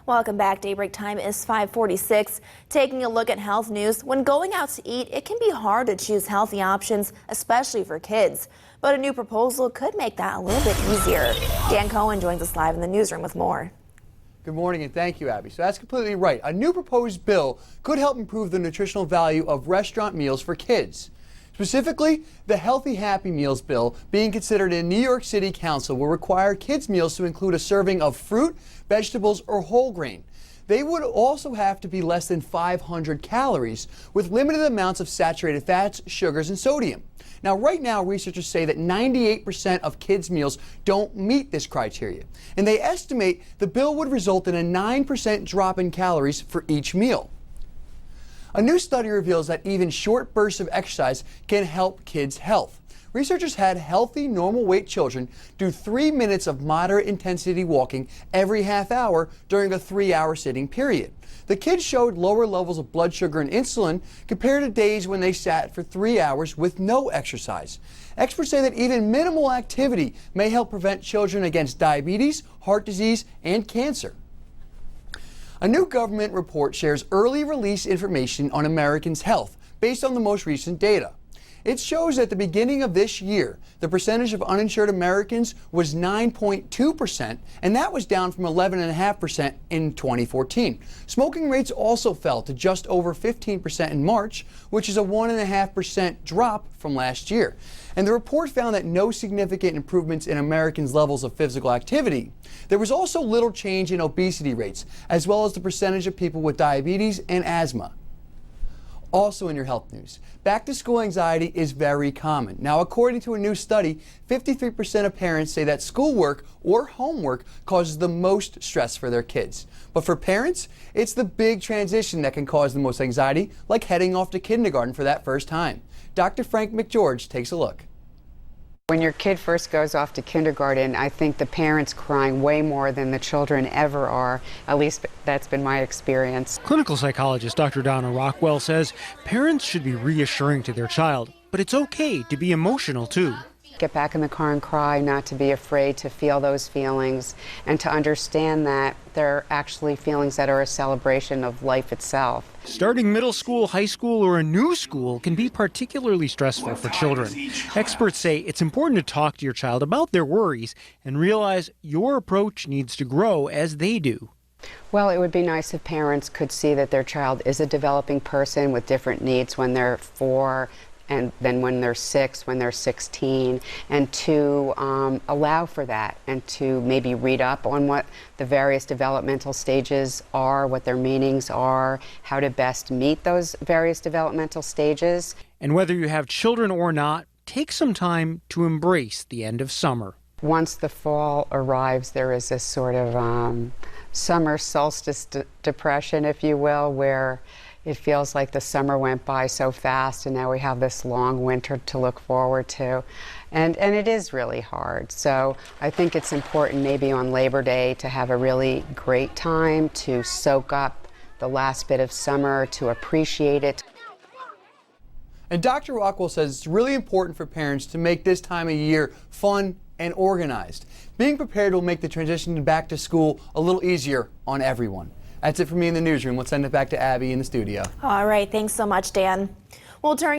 Welcome back. Daybreak time is 5:46. Taking a look at health news. When going out to eat, it can be hard to choose healthy options, especially for kids. But a new proposal could make that a little bit easier. Dan Cohen joins us live in the newsroom with more. Good morning and thank you, Abby. So that's completely right. A new proposed bill could help improve the nutritional value of restaurant meals for kids. Specifically, the Healthy Happy Meals bill being considered in New York City Council will require kids' meals to include a serving of fruit, vegetables, or whole grain. They would also have to be less than 500 calories, with limited amounts of saturated fats, sugars, and sodium. Now, right now, researchers say that 98% of kids' meals don't meet this criteria, and they estimate the bill would result in a 9% drop in calories for each meal. A new study reveals that even short bursts of exercise can help kids' health. Researchers had healthy, normal weight children do 3 minutes of moderate intensity walking every half hour during a 3-hour sitting period. The kids showed lower levels of blood sugar and insulin compared to days when they sat for 3 hours with no exercise. Experts say that even minimal activity may help prevent children against diabetes, heart disease, and cancer. A new government report shares early release information on Americans' health based on the most recent data. It shows at the beginning of this year, the percentage of uninsured Americans was 9.2%, and that was down from 11.5% in 2014. Smoking rates also fell to just over 15% in March, which is a 1.5% drop from last year. And the report found that no significant improvements in Americans' levels of physical activity. There was also little change in obesity rates, as well as the percentage of people with diabetes and asthma. Also in your health news, back-to-school anxiety is very common. Now, according to a new study, 53% of parents say that schoolwork or homework causes the most stress for their kids. But for parents, it's the big transition that can cause the most anxiety, like heading off to kindergarten for that first time. Dr. Frank McGeorge takes a look. When your kid first goes off to kindergarten, I think the parents crying way more than the children ever are. At least that's been my experience. Clinical psychologist Dr. Donna Rockwell says parents should be reassuring to their child, but it's okay to be emotional too. Get back in the car and cry, not to be afraid to feel those feelings, and to understand that they're actually feelings that are a celebration of life itself. Starting middle school, high school, or a new school can be particularly stressful for children. Experts say it's important to talk to your child about their worries and realize your approach needs to grow as they do. Well, it would be nice if parents could see that their child is a developing person with different needs when they're 4, and then when they're 6, when they're 16, and to allow for that, and to maybe read up on what the various developmental stages are, what their meanings are, how to best meet those various developmental stages. And whether you have children or not, take some time to embrace the end of summer. Once the fall arrives, there is this sort of summer solstice depression, if you will, where it feels like the summer went by so fast and now we have this long winter to look forward to. And it is really hard. So I think it's important maybe on Labor Day to have a really great time to soak up the last bit of summer, to appreciate it. And Dr. Rockwell says it's really important for parents to make this time of year fun and organized. Being prepared will make the transition back to school a little easier on everyone. That's it for me in the newsroom. Let's send it back to Abby in the studio. All right. Thanks so much, Dan. Well, during